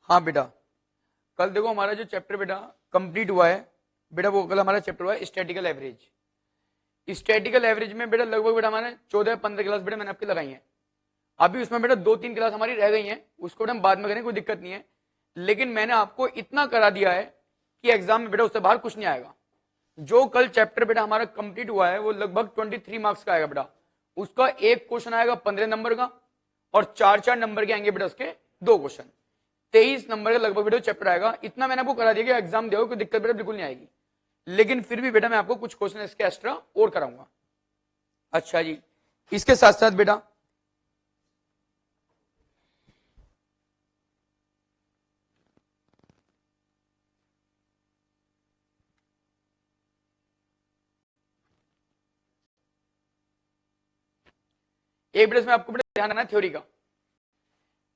हाँ बेटा, कल देखो हमारा जो चैप्टर बेटा कंप्लीट हुआ है बेटा, वो कल हमारा चैप्टर हुआ है स्टैटिकल एवरेज। स्टैटिकल एवरेज में बेटा लगभग बेटा हमारे 14-15 क्लास बेटा मैंने आपकी लगाई है। अभी उसमें बेटा 2-3 क्लास हमारी रह गई हैं, उसको बेटा हम बाद में करें, कोई दिक्कत नहीं है। लेकिन मैंने आपको इतना करा दिया है कि एग्जाम में बेटा उससे बाहर कुछ नहीं आएगा। जो कल चैप्टर बेटा हमारा कंप्लीट हुआ है वो लगभग 23 मार्क्स का आएगा बेटा। उसका एक क्वेश्चन आएगा 15 नंबर का और 4-4 नंबर के आएंगे बेटा उसके 2 क्वेश्चन। 23 नंबर का लगभग बेटा चैप्टर आएगा। इतना मैंने आपको करा दिया कि एग्जाम दोगे कोई दिक्कत बेटा बिल्कुल नहीं आएगी। लेकिन फिर भी बेटा मैं आपको कुछ क्वेश्चन इसके एक्स्ट्रा और कराऊंगा। अच्छा जी, इसके साथ साथ बेटा एक बेटा इसमें आपको बेटा ध्यान रखना है थ्योरी का।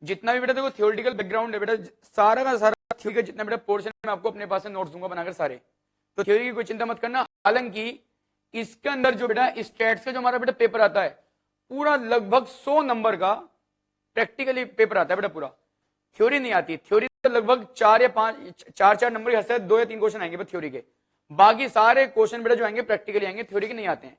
जितना भी बेटा देखो थ्योरेटिकल बैकग्राउंड है बेटा, सारा का सारा थ्योरी का जितना बेटा पोर्शन मैं आपको अपने पास से नोट्स दूंगा बनाकर सारे, तो थ्योरी की कोई चिंता मत करना। हालांकि इसके अंदर जो बेटा स्टैट्स का जो हमारा बेटा पेपर आता है पूरा लगभग 100 नंबर का प्रैक्टिकली पेपर आता है बेटा, पूरा थ्योरी नहीं आती। थ्योरी तो लगभग 4 नंबर के हद से 2 या 3 क्वेश्चन आएंगे थ्योरी के, बाकी सारे क्वेश्चन बेटा जो आएंगे प्रैक्टिकली आएंगे, थ्योरी के नहीं आते हैं।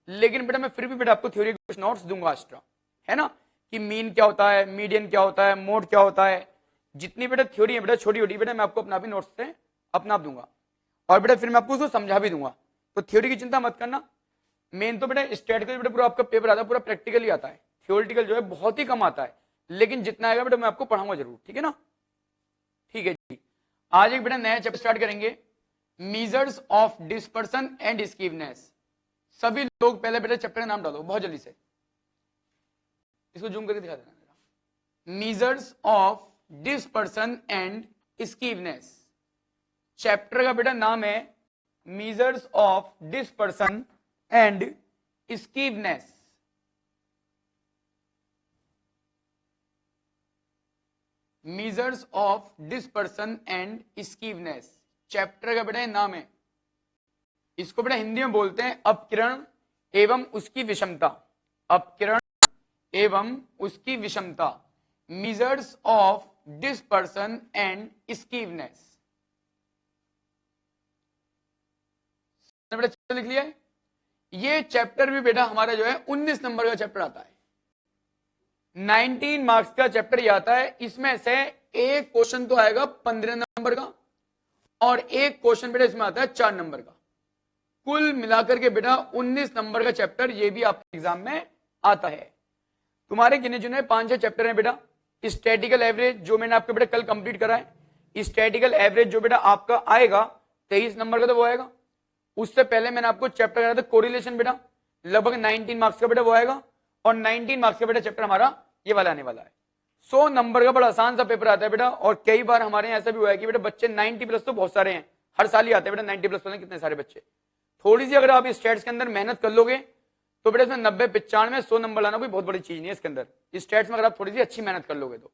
लेकिन बेटा मैं फिर भी बेटा आपको थ्योरी के कुछ नोट्स दूंगा एक्स्ट्रा, है ना, कि मीन क्या होता है, मीडियन क्या होता है, मोड क्या होता है। जितनी बेटा थ्योरी है बेटा छोटी छोटी बेटा मैं आपको अपना भी नोट्स से अपना दूंगा और बेटा फिर मैं आपको उसको समझा भी दूंगा। तो थ्योरी की चिंता मत करना। मेन तो बेटा स्टैटिकल बेटा पूरा आपका पेपर आता है, पूरा प्रैक्टिकली आता है। थ्योरेटिकल जो है बहुत ही कम आता है, लेकिन जितना आएगा बेटा मैं आपको पढ़ाऊंगा जरूर, ठीक है ना। ठीक है जी, आज एक बेटा नया चैप्टर स्टार्ट करेंगे, मेजर्स ऑफ डिस्पर्सन एंड स्कीवनेस। सभी लोग पहले बेटा चैप्टर का नाम डालो बहुत जल्दी से, इसको जूम करके दिखा देना। Measures of dispersion and skewness, chapter का बेटा नाम है measures of dispersion and skewness. Measures of dispersion and skewness chapter का बेटा नाम है। इसको बेटा हिंदी में बोलते हैं अपकिरण एवं उसकी विषमता। अपकिरण एवं उसकी विषमता, मेजर्स ऑफ डिस्पर्सन एंड स्कीवनेस। बेटा चैप्टर लिख लिया है। ये चैप्टर भी बेटा हमारा जो है 19 नंबर का चैप्टर आता है, 19 मार्क्स का चैप्टर ये आता है। इसमें से एक क्वेश्चन तो आएगा 15 नंबर का और एक क्वेश्चन बेटा इसमें आता है 4 नंबर का। कुल मिलाकर के बेटा 19 नंबर का चैप्टर ये भी आपके एग्जाम में आता है। तुम्हारे गिने चुने 5-6 चैप्टर हैं बेटा। स्टैटिकल एवरेज जो मैंने आपके बेटा कल कंप्लीट करा है, स्टैटिकल एवरेज जो बेटा आपका आएगा 23 नंबर का तो वो आएगा। उससे पहले मैंने आपको चैप्टर कराया था कोरिलेशन बेटा, लगभग 19 मार्क्स का बेटा वो आएगा। और 19 मार्क्स का बेटा चैप्टर हमारा ये वाला आने वाला है। 100 नंबर का बड़ा आसान सा पेपर आता है बेटा। और कई बार हमारे यहाँ ऐसा भी हुआ है कि बेटा बच्चे 90+ तो बहुत सारे हैं, हर साल ही आते हैं बेटा 90+ पता नहीं कितने सारे बच्चे। थोड़ी सी अगर आप स्टैट्स के अंदर मेहनत कर लोगे तो बेटा इसमें 90, 95, 100 नंबर लाना कोई बहुत बड़ी चीज नहीं है इसके अंदर। स्टैट्स में अगर आप थोड़ी सी अच्छी मेहनत कर लोगे तो,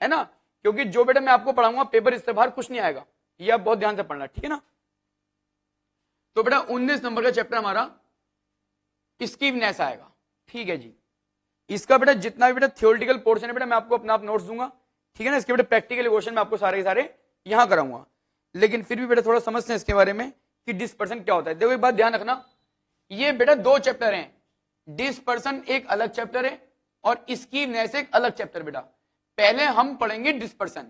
है ना, क्योंकि जो बेटा मैं आपको पढ़ाऊंगा पेपर इससे बाहर कुछ नहीं आएगा, ये आप बहुत ध्यान से पढ़ना, ठीक है ना। तो बेटा 19 नंबर का चैप्टर हमारा स्कीवनेस आएगा, ठीक है जी। इसका बेटा जितना भी बेटा थ्योरेटिकल पोर्शन है बेटा मैं आपको अपना आप नोट्स दूंगा, ठीक है ना। इसके बेटा प्रैक्टिकल क्वेश्चन मैं आपको सारे के सारे यहां कराऊंगा। लेकिन फिर भी बेटा थोड़ा समझते हैं इसके बारे में कि डिस्पर्सन क्या होता है। देखो एक बात ध्यान रखना, ये बेटा 2 चैप्टर हैं। डिस्पर्सन एक अलग चैप्टर है और स्कीवनेस एक अलग चैप्टर। बेटा पहले हम पढ़ेंगे डिस्पर्सन,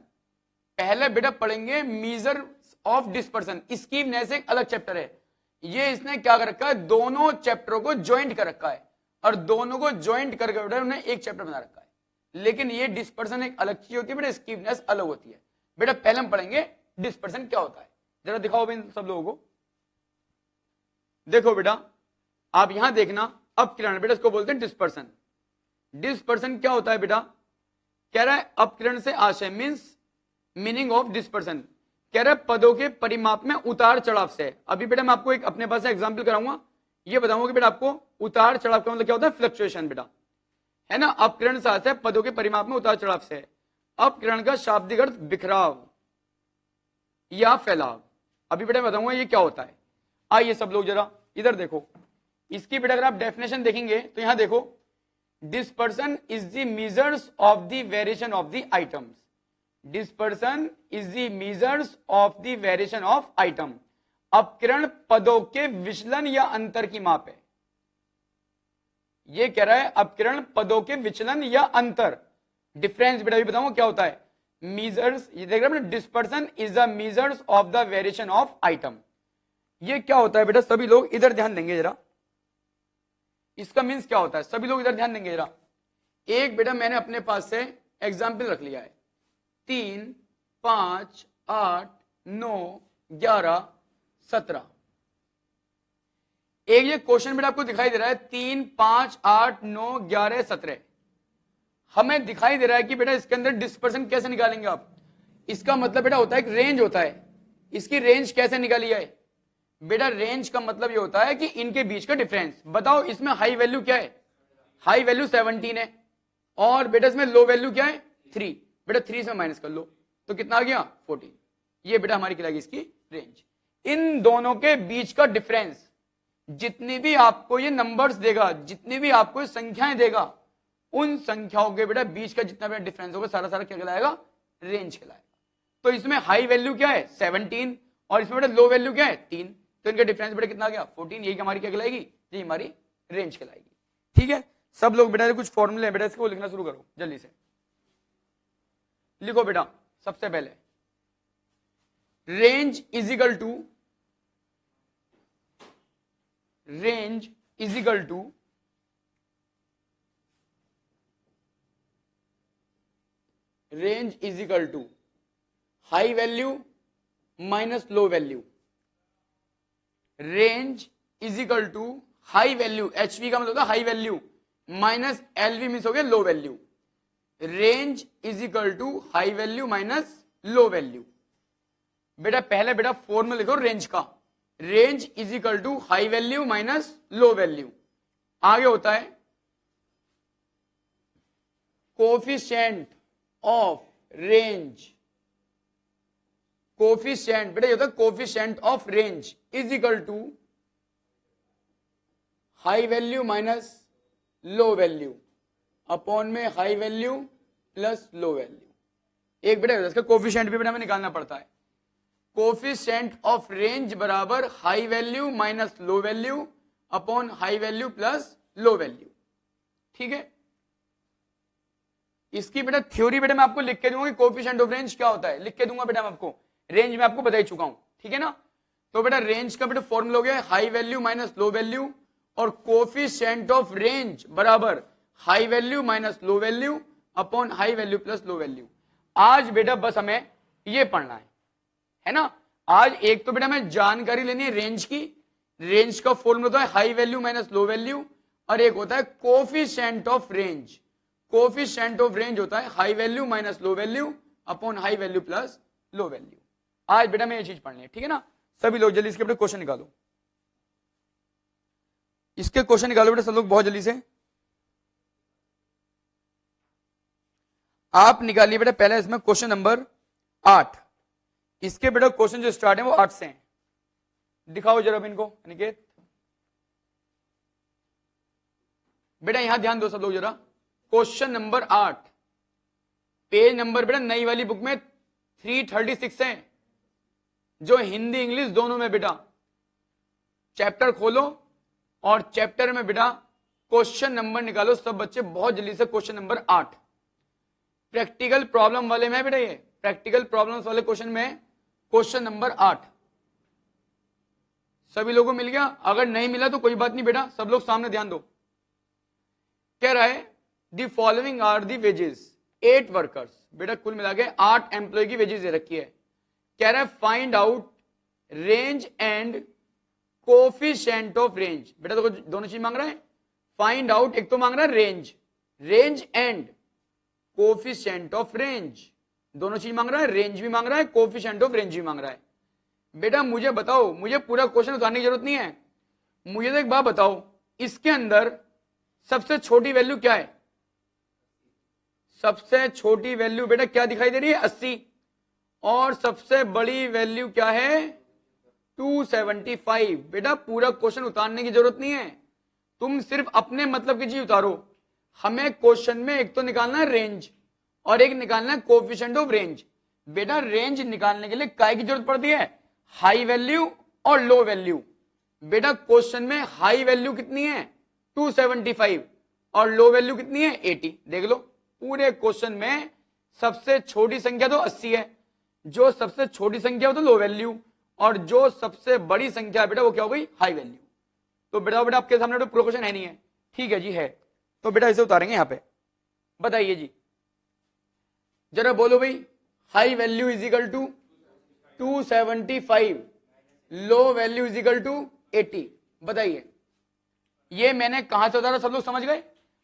पहले बेटा पढ़ेंगे मेजर ऑफ डिस्पर्सन। स्कीवनेस एक अलग चैप्टर है। ये इसने क्या कर रखा है, दोनों चैप्टरों को ज्वाइंट कर रखा है और दोनों को ज्वाइंट करके बेटा उन्होंने एक चैप्टर बना रखा है। लेकिन ये डिस्पर्सन एक अलग चीज होती है बेटा, स्कीवनेस अलग होती है। बेटा पहले हम पढ़ेंगे डिस्पर्सन क्या होता है, जरा दिखाओ भी सब लोगों को। देखो बेटा आप यहां देखना, अपकिरण बेटा इसको बोलते हैं डिस्पर्सन। डिस्पर्सन क्या होता है बेटा, कह रहा है अपकिरण से आशय, मींस मीनिंग ऑफ डिस्पर्सन, कह रहा है पदों के परिमाप में उतार चढ़ाव से। अभी बेटा मैं आपको एक अपने पास एग्जांपल कराऊंगा, ये बताऊंगा कि बेटा आपको उतार चढ़ाव का मतलब क्या होता है, फ्लक्चुएशन बेटा, है ना। अपकिरण से आशय पदों के परिमाप में उतार चढ़ाव से। अपकिरण का शाब्दिक अर्थ बिखराव या फैलाव। अभी बेटा बताऊंगा ये क्या होता है। आइए सब लोग जरा इधर देखो, इसकी बेटा अगर आप डेफिनेशन देखेंगे तो यहां देखो, dispersion is the measures of the variation of the items. Dispersion is the measures of the variation of item. अपकिरण पदों के विचलन या अंतर की माप है। ये कह रहा है अपकिरण पदों के विचलन या अंतर, डिफरेंस बेटा भी बताऊंगा क्या होता है। मीजर्स, ये देख रहे हैं dispersion is the measures of the variation of item. ये क्या होता है बेटा, सभी लोग इधर ध्यान देंगे जरा, इसका मीन्स क्या होता है, सभी लोग इधर ध्यान देंगे जरा। एक बेटा मैंने अपने पास से एग्जाम्पल रख लिया है, 3, 5, 8, 9, 11, 17। एक ये क्वेश्चन बेटा आपको दिखाई दे रहा है 3, 5, 8, 9, 11, 17। हमें दिखाई दे रहा है कि बेटा इसके अंदर डिस्पर्सन कैसे निकालेंगे आप। इसका मतलब बेटा होता है एक रेंज होता है, इसकी रेंज कैसे निकाली जाए बेटा। रेंज का मतलब ये होता है कि इनके बीच का डिफरेंस। बताओ इसमें हाई वैल्यू क्या है, हाई वैल्यू 17 है, और बेटा इसमें लो वैल्यू क्या है 3। बेटा 3 से माइनस कर लो तो कितना आ गया 14। ये बेटा हमारी कहलाएगी इसकी रेंज। इन दोनों के बीच का डिफरेंस, जितनी भी आपको ये नंबर्स देगा, जितनी भी आपको संख्याएं देगा, उन संख्याओं के बेटा बीच का जितना बेटा डिफरेंस होगा सारा सारा क्या कहलाएगा, रेंज कहलाएगा। तो इसमें हाई वैल्यू क्या है 17 और इसमें बेटा लो वैल्यू क्या है 3, तो इनका डिफरेंस बेटा कितना आ गया 14। यही हमारी क्या कहलाएगी, ये हमारी रेंज कहलाएगी। ठीक है, सब लोग बेटा कुछ फॉर्मूले हैं बेटा, इसको लिखना शुरू करो जल्दी से। लिखो बेटा सबसे पहले range is equal to, range is equal to range is equal to high value minus low value. Range is equal to high value, HV का मतलब होता है high value, minus LV means हो गया low value. Range is equal to high value minus low value. बेटा पहले बेटा formula लिखो रेंज का, range is equal to high value minus low value. आगे होता है कोफिशिएंट ऑफ रेंज, कोफिशिएंट बेटा ये होता है coefficient of range is equal to high value minus low value upon में high value plus low value. एक बेटा इसका कोफिशिएंट भी बेटा हमें निकालना पड़ता है। कोफिशिएंट ऑफ रेंज बराबर high value minus low value upon high value plus low value. ठीक है, इसकी बेटा थ्योरी बेटा मैं आपको लिख के दूंगा कि कोफिशिएंट ऑफ रेंज क्या होता है, लिख के दूंगा बेटा मैं आपको। रेंज में आपको बता ही चुका हूं, ठीक है ना। तो बेटा रेंज का बेटा फॉर्मूला हो गया high value minus low value, और कोफिशिएंट ऑफ रेंज बराबर high value minus low value upon high value plus low value. आज बेटा बस हमें ये पढ़ना है ना। आज एक तो बेटा हमें जानकारी लेनी है रेंज की, रेंज का फॉर्मूला होता है high value minus low value, और एक होता है coefficient of range. Coefficient of range होता है high value minus low value upon high value plus low value. आज बेटा मैं ये चीज पढ़नी है, ठीक है ना। सभी लोग जल्दी इसके बेटा क्वेश्चन निकालो, इसके क्वेश्चन निकालो बेटा सब लोग बहुत जल्दी से। आप निकालिए बेटा पहले इसमें क्वेश्चन नंबर 8। इसके बेटा क्वेश्चन जो स्टार्ट है वो 8 से हैं। दिखाओ जरा इनको अनिकेत। बेटा यहां ध्यान दो सब लोग जरा। क्वेश्चन नंबर 8, पेज नंबर बेटा नई वाली बुक में 336 है, जो हिंदी इंग्लिश दोनों में बेटा। चैप्टर खोलो और चैप्टर में बेटा क्वेश्चन नंबर निकालो सब बच्चे बहुत जल्दी से। क्वेश्चन नंबर 8 प्रैक्टिकल प्रॉब्लम वाले में बेटा, ये प्रैक्टिकल प्रॉब्लम्स वाले क्वेश्चन में क्वेश्चन नंबर 8 सभी लोगों को मिल गया। अगर नहीं मिला तो कोई बात नहीं बेटा, सब लोग सामने ध्यान दो। कह रहा है the following are the wages 8 workers. बेटा कुल मिला के 8 एम्प्लॉय की वेजेस दे रखी है। कह रहा है find out range and coefficient of range. बेटा तो दोनों चीज मांग रहा है, फाइंड आउट एक तो मांग रहा है range, range and coefficient of range, दोनों चीज मांग रहा है, रेंज भी मांग रहा है, कोफिशिएंट ऑफ रेंज भी मांग रहा है। बेटा मुझे बताओ, मुझे पूरा क्वेश्चन उतारने की जरूरत नहीं है, मुझे तो एक बात बताओ, इसके अंदर सबसे छोटी वैल्यू क्या है? सबसे छोटी वैल्यू बेटा क्या दिखाई दे रही है? 80। और सबसे बड़ी वैल्यू क्या है? 275। बेटा पूरा क्वेश्चन उतारने की जरूरत नहीं है, तुम सिर्फ अपने मतलब की चीज उतारो। हमें क्वेश्चन में एक तो निकालना है रेंज और एक निकालना है कोफिशिएंट ऑफ रेंज। बेटा रेंज निकालने के लिए काय की जरूरत पड़ती है, हाई वैल्यू और लो वैल्यू। बेटा क्वेश्चन में हाई वैल्यू कितनी है 275 और लो वैल्यू कितनी है 80। देख लो पूरे क्वेश्चन में सबसे छोटी संख्या तो 80 है, जो सबसे छोटी संख्या हो तो लो वैल्यू, और जो सबसे बड़ी संख्या है बेटा वो क्या हो गई हाई वैल्यू। तो बेटा आपके सामने तो पूरा क्वेश्चन है नहीं है, ठीक है जी है, तो बेटा इसे उतारेंगे यहां पे। बताइए जी जरा बोलो भाई, high value is equal to 275, low value is equal to 80। बताइए ये मैंने कहां से उतारा, सब लोग समझ गए?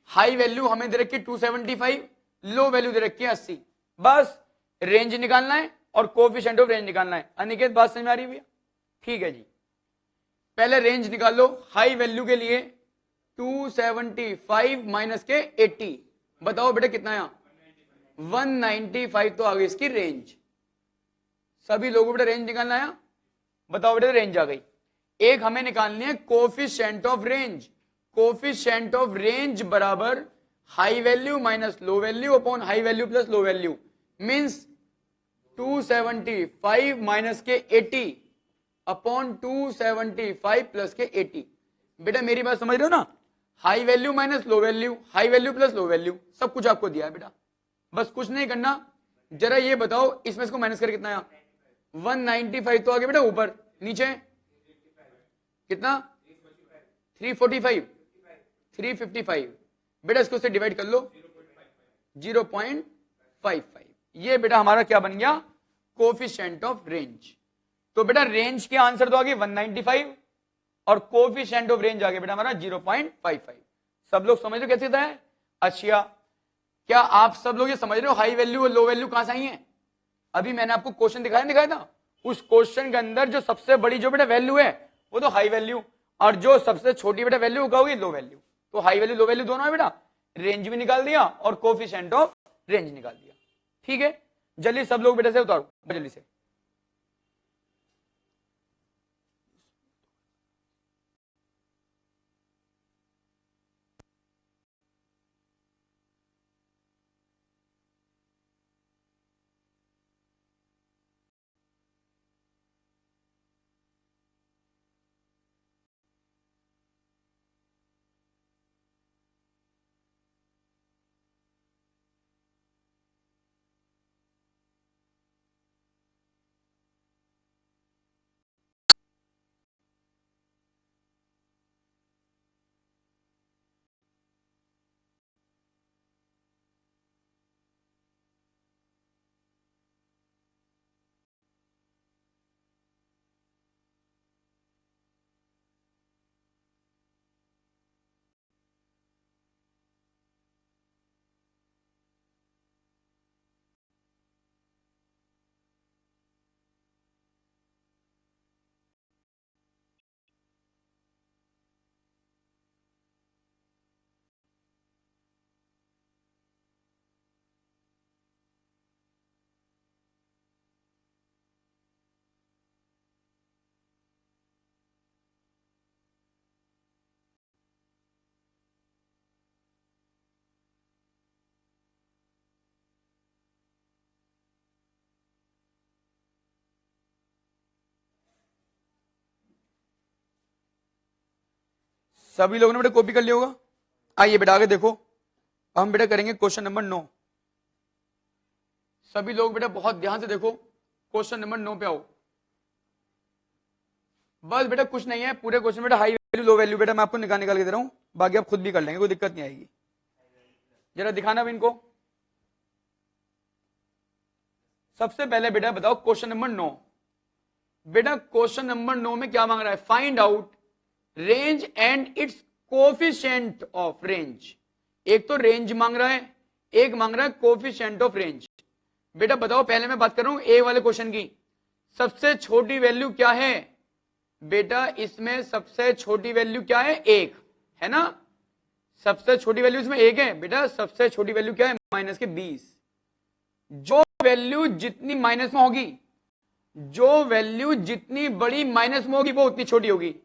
हाई वैल्यू हमें दे रखी है 275, लो वैल्यू दे रखी है 80, बस रेंज निकालना है और कोएफिशिएंट ऑफ रेंज निकालना है। अनिकेत बात समझ में आ रही है भैया? ठीक है जी, पहले रेंज निकाल लो। हाई वैल्यू के लिए 275 माइनस के 80, बताओ बेटा कितना है? 195 तो आ गई इसकी रेंज। सभी लोगों बेटा रेंज निकालना है, बताओ बेटा रेंज आ गई। एक हमें निकालनी है coefficient of range. Coefficient of range बराबर high value minus low value upon high value plus low value, means 275 minus के 80 अपॉन 275 प्लस के 80। बेटा मेरी बात समझ रहे हो ना? High value minus low value, high value plus low value, सब कुछ आपको दिया है बेटा, बस कुछ नहीं करना। जरा ये बताओ इसमें इसको माइनस कर कितना आया? 195 तो आगे बेटा ऊपर, नीचे कितना? 345, 355। बेटा इसको से डिवाइड कर लो 0.55। ये बेटा हमारा क्या बन गया? Coefficient of range. तो बेटा रेंज के आंसर तो आ गए 195 और कोएफिशिएंट ऑफ रेंज आ गया बेटा हमारा 0.55। सब लोग समझ रहे हो कैसे था? अच्छा क्या आप सब लोग ये समझ रहे हो हाई वैल्यू और लो वैल्यू कहां से आई है? अभी मैंने आपको क्वेश्चन दिखाया था, उस क्वेश्चन के अंदर जो सबसे बड़ी जो बेटा वैल्यू है वो तो हाई वैल्यू, और जो सबसे छोटी बेटा वैल्यू वो क्या होगी? Low value. तो हाई वैल्यू लो वैल्यू दोनों है बेटा, रेंज भी निकाल दिया और कोएफिशिएंट ऑफ रेंज निकाल दिया। ठीक है, जल्दी सब लोग बेटा से उतारो जल्दी से। सभी लोगों ने बेटा कॉपी कर लिया होगा। आइए बेटा आगे देखो, हम बेटा करेंगे क्वेश्चन नंबर 9। सभी लोग बेटा बहुत ध्यान से देखो, क्वेश्चन नंबर 9 पे आओ। बस बेटा कुछ नहीं है, पूरे क्वेश्चन बेटा हाई वैल्यू लो वैल्यू बेटा मैं आपको निकाल के दे रहा हूं, बाकी आप खुद भी कर लेंगे, कोई दिक्कत नहीं आएगी। जरा दिखाना भी इनको। सबसे पहले बेटा बताओ क्वेश्चन नंबर 9। बेटा क्वेश्चन नंबर 9 में क्या मांग रहा है? Find out range and it's coefficient of range. एक तो रेंज मांग रहा है, एक मांग रहा है कोएफिशिएंट ऑफ रेंज। बेटा बताओ, पहले मैं बात कर रहा हूं ए वाले क्वेश्चन की, सबसे छोटी वैल्यू क्या है? बेटा इसमें सबसे छोटी वैल्यू क्या है? 1 है ना, सबसे छोटी वैल्यू इसमें 1 है। बेटा सबसे छोटी वैल्यू क्या है? माइनस के 20। जो वैल्यू जितनी माइनस में होगी, जो वैल्यू जितनी बड़ी माइनस में होगी वो उतनी छोटी होगी।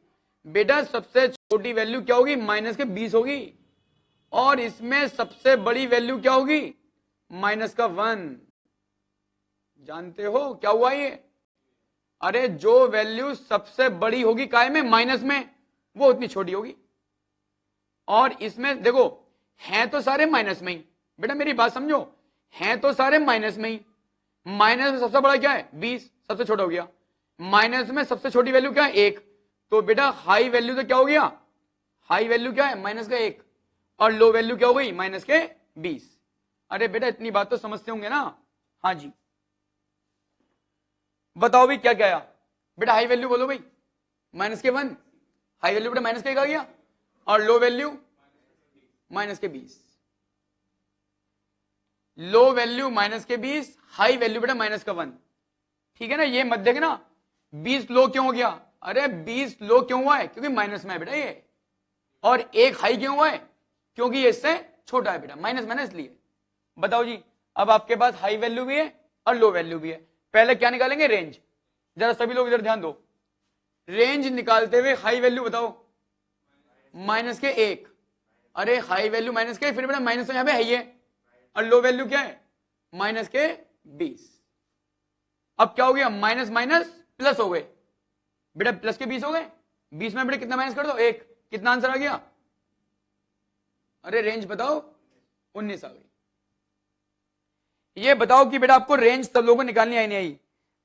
बेटा सबसे छोटी वैल्यू क्या होगी? माइनस के 20 होगी, और इसमें सबसे बड़ी वैल्यू क्या होगी? माइनस का 1। जानते हो क्या हुआ ये? अरे जो वैल्यू सबसे बड़ी होगी काय में, माइनस में, वो उतनी छोटी होगी। और इसमें देखो हैं तो सारे माइनस में ही, बेटा मेरी बात समझो, हैं तो सारे माइनस में ही। माइनस में सबसे बड़ा क्या है 20, सबसे छोटा हो गया। माइनस में सबसे छोटी वैल्यू क्या है 1, तो बेटा हाई वैल्यू तो क्या हो गया, हाई वैल्यू क्या है माइनस का 1, और लो वैल्यू क्या हो गई माइनस के 20। अरे बेटा इतनी बात तो समझते होंगे ना? हाँ जी बताओ भाई क्या क्या आया? बेटा हाई वैल्यू बोलो भाई, माइनस के 1, हाई वैल्यू बेटा माइनस का 1 आ गया, और लो वैल्यू माइनस के 20। लो वैल्यू माइनस के 20, हाई वैल्यू बेटा माइनस का 1। ठीक है ना? ये मत देखना 20 लो क्यों हो गया, अरे 20 लो क्यों हुआ है क्योंकि माइनस में है बेटा ये, और एक हाई क्यों हुआ है क्योंकि ये इससे छोटा है बेटा, माइनस माइनस इसलिए। बताओ जी, अब आपके पास हाई वैल्यू भी है और लो वैल्यू भी है, पहले क्या निकालेंगे रेंज। जरा सभी लोग इधर ध्यान दो, रेंज निकालते हुए हाई वैल्यू बताओ माइनस के 1, अरे हाई वैल्यू माइनस के, फिर बेटा माइनस तो यहां पे है ही है, और लो वैल्यू क्या है माइनस के 20। अब क्या हो गया माइनस माइनस प्लस हो गए, बेटा प्लस के 20 हो गए, 20 में बेटा कितना माइनस कर दो 1, कितना आंसर आ गया? अरे रेंज बताओ 19 आ गई। ये बताओ कि बेटा आपको रेंज सब लोगों को निकालनी आई नहीं आई?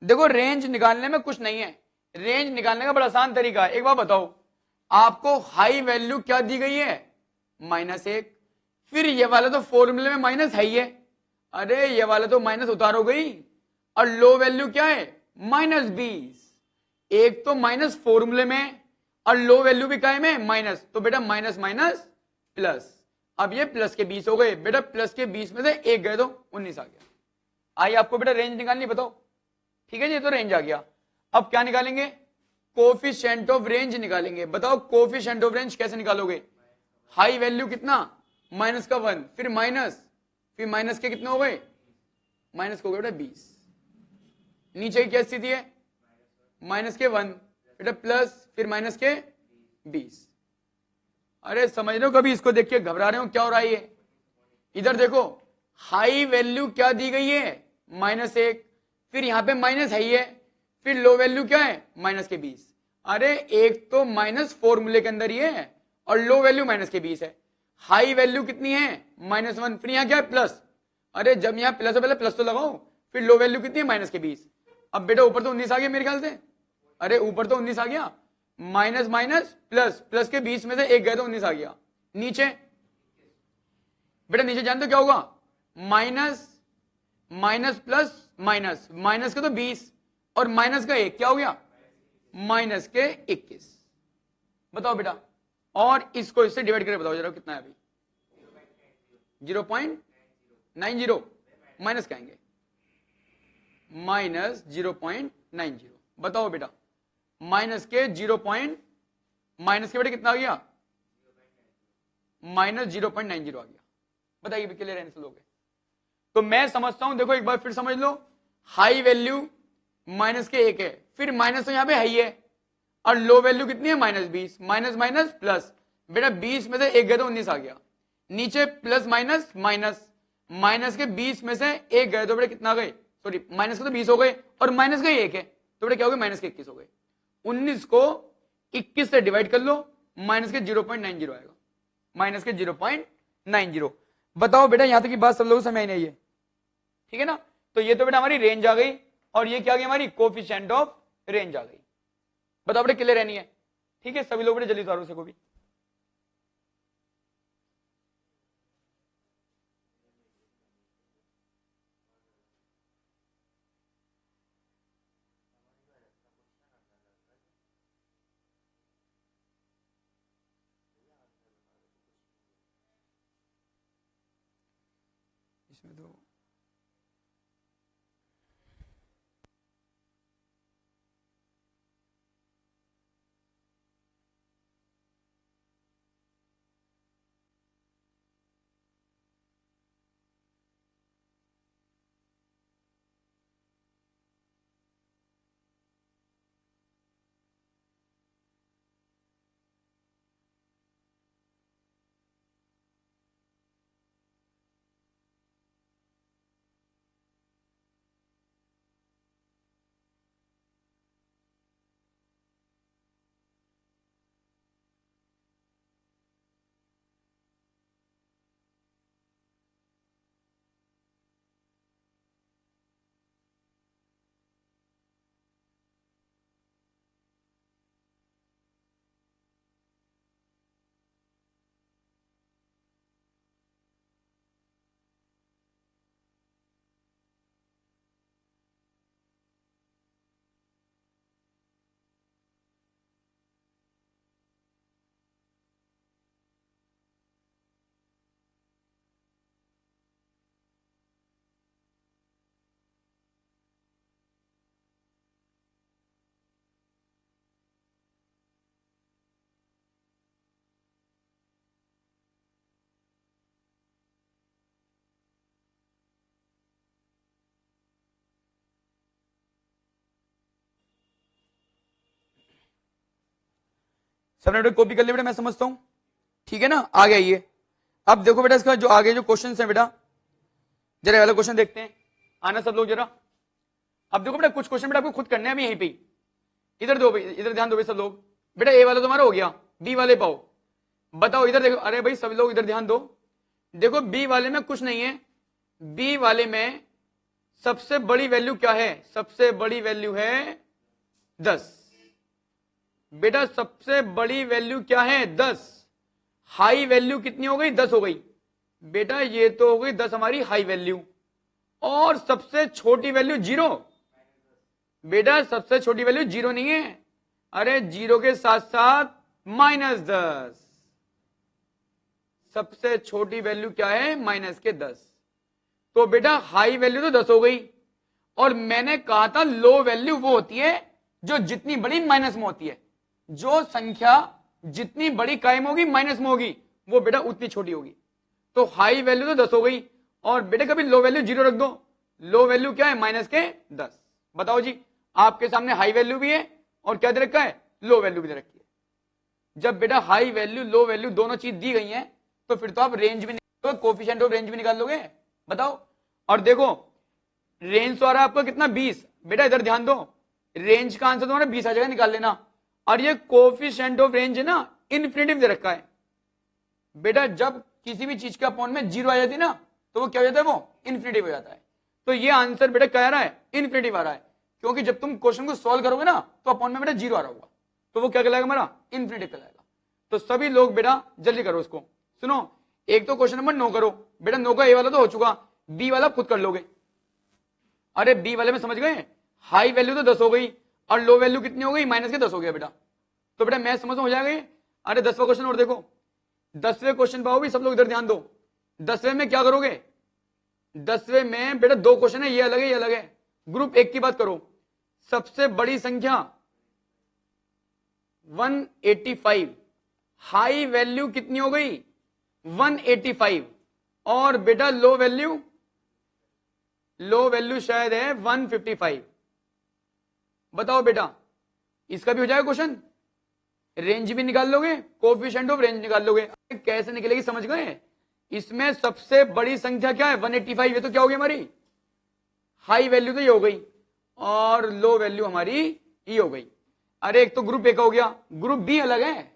देखो रेंज निकालने में कुछ नहीं है, रेंज निकालने का बड़ा आसान तरीका है। एक बार बताओ, आपको हाई वैल्यू क्या दी गई है -1, फिर ये वाला तो फॉर्मूले में माइनस है ही है, अरे ये वाला तो माइनस उतारो गई, और लो वैल्यू क्या है -20। एक तो माइनस फॉर्मूले में और लो वैल्यू भी काय में माइनस, तो बेटा माइनस माइनस प्लस। अब ये प्लस के 20 हो गए, बेटा प्लस के 20 में से 1 गए तो 19 आ गया। आइए आपको बेटा रेंज निकालनी बताओ। ठीक है जी, तो रेंज आ गया। अब क्या निकालेंगे? कोफिशिएंट ऑफ रेंज निकालेंगे। बताओ कोफिशिएंट ऑफ रेंज कैसे निकालोगे? हाई वैल्यू कितना माइनस का 1, फिर माइनस, फिर माइनस के कितने हो गए, माइनस को हो गए बेटा 20। नीचे की क्या स्थिति है माइनस के 1, बेटा प्लस, फिर माइनस के 20। अरे समझ रहे हो, कभी इसको देख के घबरा रहे हो क्या हो रहा है ये? इधर देखो हाई वैल्यू क्या दी गई है -1, फिर यहां पे माइनस है ही है, फिर लो वैल्यू क्या है माइनस के 20। अरे एक तो माइनस फॉर्मूले के अंदर ही है और लो वैल्यू माइनस के 20 है। हाई वैल्यू कितनी है -1, फिर यहां क्या है प्लस, अरे जब यहां प्लस है पहले प्लस तो लगाओ, फिर लो वैल्यू कितनी है माइनस के 20। अब बेटा ऊपर तो 19 आ गया मेरे ख्याल से, अरे ऊपर तो 19 आ गया, माइनस माइनस प्लस, प्लस के 20 में से 1 गए तो 19 आ गया। नीचे बेटा नीचे जानते हो क्या होगा, minus minus plus minus, minus के तो 20 और माइनस का 1 क्या हो गया माइनस के 21। बताओ बेटा, और इसको इससे डिवाइड करके बताओ जरा कितना है अभी, 0.90, माइनस क्या आएंगे -0.90। बताओ बेटा माइनस के 0. माइनस के बेटे कितना आ गया -0.90 आ गया। बताइए क्लियर रहने से लोगे? तो मैं समझता हूं, देखो एक बार फिर समझ लो, हाई वैल्यू माइनस के 1 है, फिर माइनस तो यहां पे है ही है, और लो वैल्यू कितनी है -20, माइनस माइनस प्लस, बेटा 20 में से 1 गए तो 19 आ गया। नीचे प्लस माइनस माइनस, माइनस के 20 में से 1 गए तो बेटा कितना गए, सॉरी माइनस के तो 20 हो गए और माइनस का 1 है, तो बेटा क्या हो गया माइनस के 21 हो गए। 19 को 21 से डिवाइड कर लो, माइनस के 0.90 आएगा, माइनस के 0.90। बताओ बेटा यहां तक की बात सब लोगों को समझ नहीं है? ठीक है ना? तो ये तो बेटा हमारी रेंज आ गई, और ये क्या आ गई हमारी कोफिशिएंट ऑफ रेंज आ गई। बताओ बेटा क्लियर रहनी है? ठीक है सभी लोग बेटा जल्दी उतारो से को भी। इसमें तो सबने बेटा कॉपी कर लिया बेटा, मैं समझता हूं, ठीक है ना। आगे आइए, अब देखो बेटा इसका जो आगे जो क्वेश्चन है बेटा, जरा वाला क्वेश्चन देखते हैं, आना सब लोग जरा। अब देखो बेटा कुछ क्वेश्चन बेटा आपको खुद करने हैं अभी यहीं पे, इधर दो भाई, इधर ध्यान दो भाई सब लोग। बेटा ए वाला तुम्हारा हो गया, बी वाले पाओ, बताओ इधर देखो, अरे भाई सब लोग इधर ध्यान दो। देखो बी वाले में कुछ नहीं है, बी वाले में सबसे बड़ी वैल्यू क्या है, सबसे बड़ी वैल्यू है 10। बेटा सबसे बड़ी वैल्यू क्या है 10, हाई वैल्यू कितनी हो गई 10 हो गई। बेटा ये तो हो गई 10 हमारी हाई वैल्यू, और सबसे छोटी वैल्यू 0। बेटा सबसे छोटी वैल्यू 0 नहीं है, अरे 0 के साथ साथ -10, सबसे छोटी वैल्यू क्या है -10। तो बेटा हाई वैल्यू तो 10 हो गई, और मैंने कहा था लो वैल्यू वो होती है जो जितनी बड़ी माइनस में होती है, जो संख्या जितनी बड़ी कायम होगी माइनस में होगी वो बेटा उतनी छोटी होगी। तो हाई वैल्यू तो 10 हो गई, और बेटा कभी लो वैल्यू 0 रख दो, लो वैल्यू क्या है -10। बताओ जी, आपके सामने हाई वैल्यू भी है और क्या दे रखा है, लो वैल्यू भी दे रखी है। जब बेटा हाई वैल्यू लो वैल्यू दोनों चीज दी गई है तो फिर तो आप रेंज भी निकाल लोगे, कोफिशिएंट ऑफ रेंज भी निकाल लोगे। बताओ, और देखो रेंज तो आ रहा है आपका कितना 20, बेटा इधर ध्यान दो, रेंज का आंसर तुम्हारा 20 आ जाएगा, निकाल लेना। और ये कोफिशिएंट ऑफ रेंज है ना, इन्फिनिटिव दे रखा है। बेटा जब किसी भी चीज के अपॉन में 0 आ जाती है ना तो वो क्या हो जाता है, वो इन्फिनिटिव हो जाता है। तो ये आंसर बेटा क्या आ रहा है, इन्फिनिटिव आ रहा है, क्योंकि जब तुम क्वेश्चन को सॉल्व करोगे ना तो अपॉन में बेटा 0 आ रहा होगा, तो वो क्या कहलाएगा हमारा, इन्फिनिटिव कहलाएगा। तो सभी लोग बेटा जल्दी करो इसको, सुनो, एक तो क्वेश्चन नंबर 9 करो बेटा, 9 का ए वाला तो हो चुका, बी वाला खुद कर लोगे। अरे बी वाले में समझ गए, हाई वैल्यू तो 10 हो गई और लो वैल्यू कितनी हो गई -10 हो गया बेटा, तो बेटा मैं समझ हो जाएगा। अरे 10वां क्वेश्चन और देखो, 10वें क्वेश्चन पाओ भी सब लोग इधर ध्यान दो। 10वें में क्या करोगे, 10वें में बेटा 2 क्वेश्चन है, ये अलग है ये अलग है। ग्रुप 1 की बात करो, सबसे बड़ी संख्या 185, हाई वैल्यू कितनी हो गई 185, और बेटा लो वैल्यू शायद है 155। बताओ बेटा इसका भी हो जाएगा क्वेश्चन, रेंज भी निकाल लोगे, कोफिशिएंट ऑफ रेंज निकाल लोगे। कैसे निकलेगी समझ गए, इसमें सबसे बड़ी संख्या क्या है 185, ये तो क्या हो गई हमारी हाई वैल्यू तो ये हो गई, और लो वैल्यू हमारी ये हो गई। अरे एक तो ग्रुप ए का हो गया, ग्रुप बी अलग है,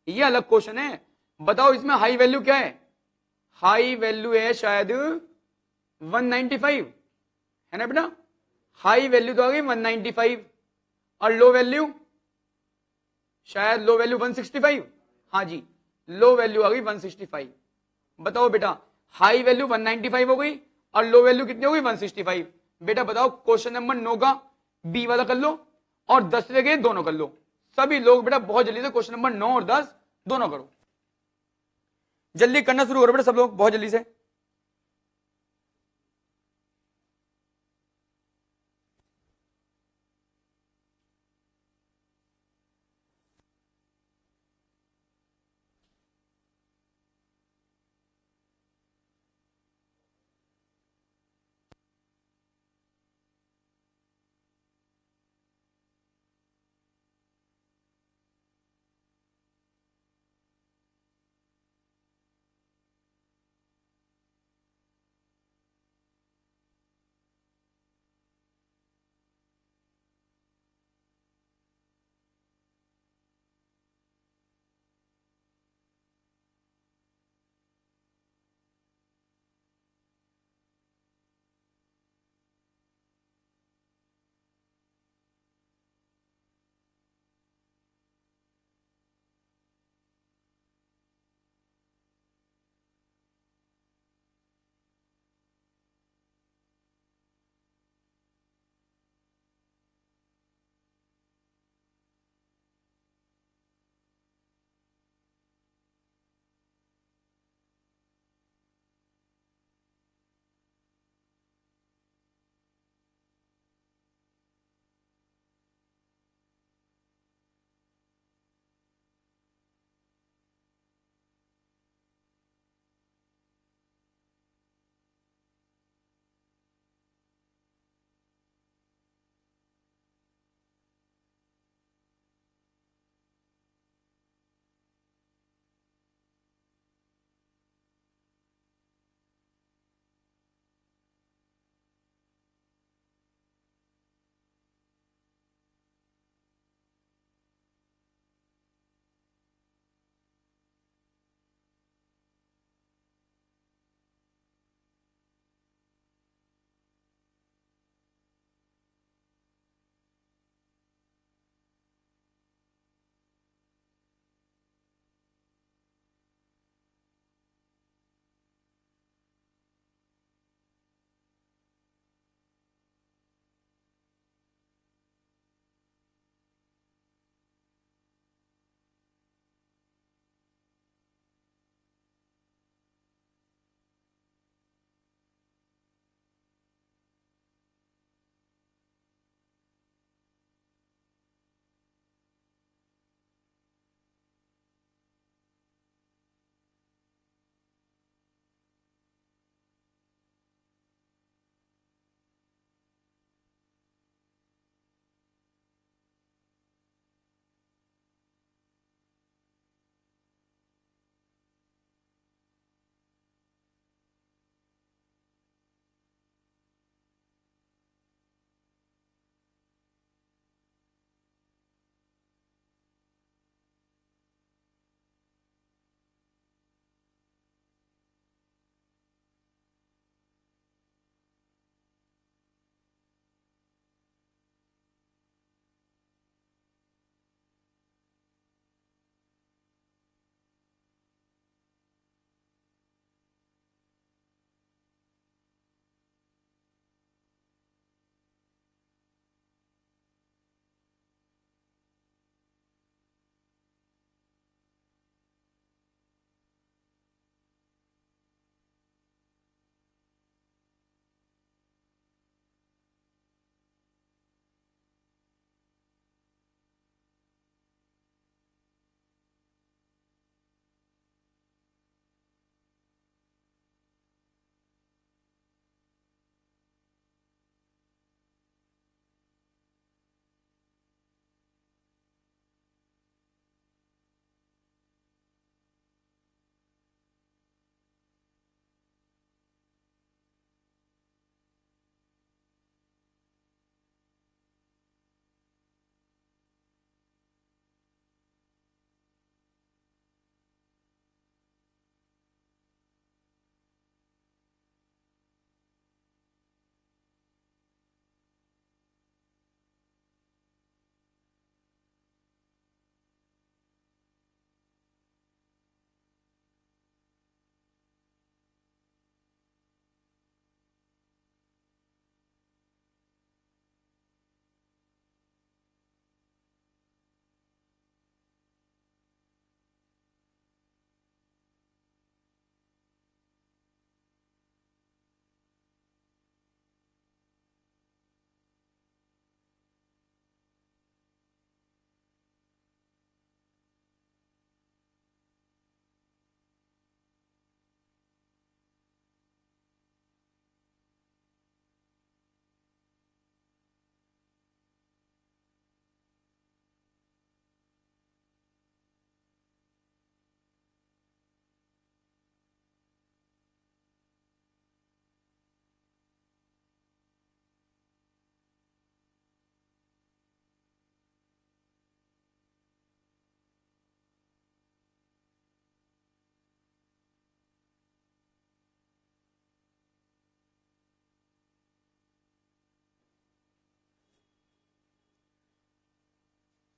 ये अलग क्वेश्चन है। बताओ इसमें हाई वैल्यू क्या है, हाई वैल्यू है शायद 195, है ना बेटा, हाई वैल्यू तो आ गई 195, और लो वैल्यू शायद लो वैल्यू 165, हाँ जी लो वैल्यू आ गई 165। बताओ बेटा हाई वैल्यू 195 हो गई और लो वैल्यू कितनी हो गई 165। बेटा बताओ क्वेश्चन नंबर 9 का बी वाला कर लो और 10वें के दोनों कर लो। सभी लोग बेटा बहुत जल्दी से क्वेश्चन नंबर 9 और 10 दोनों करो, जल्दी करना शुरू करो बेटा सब लोग बहुत जल्दी से।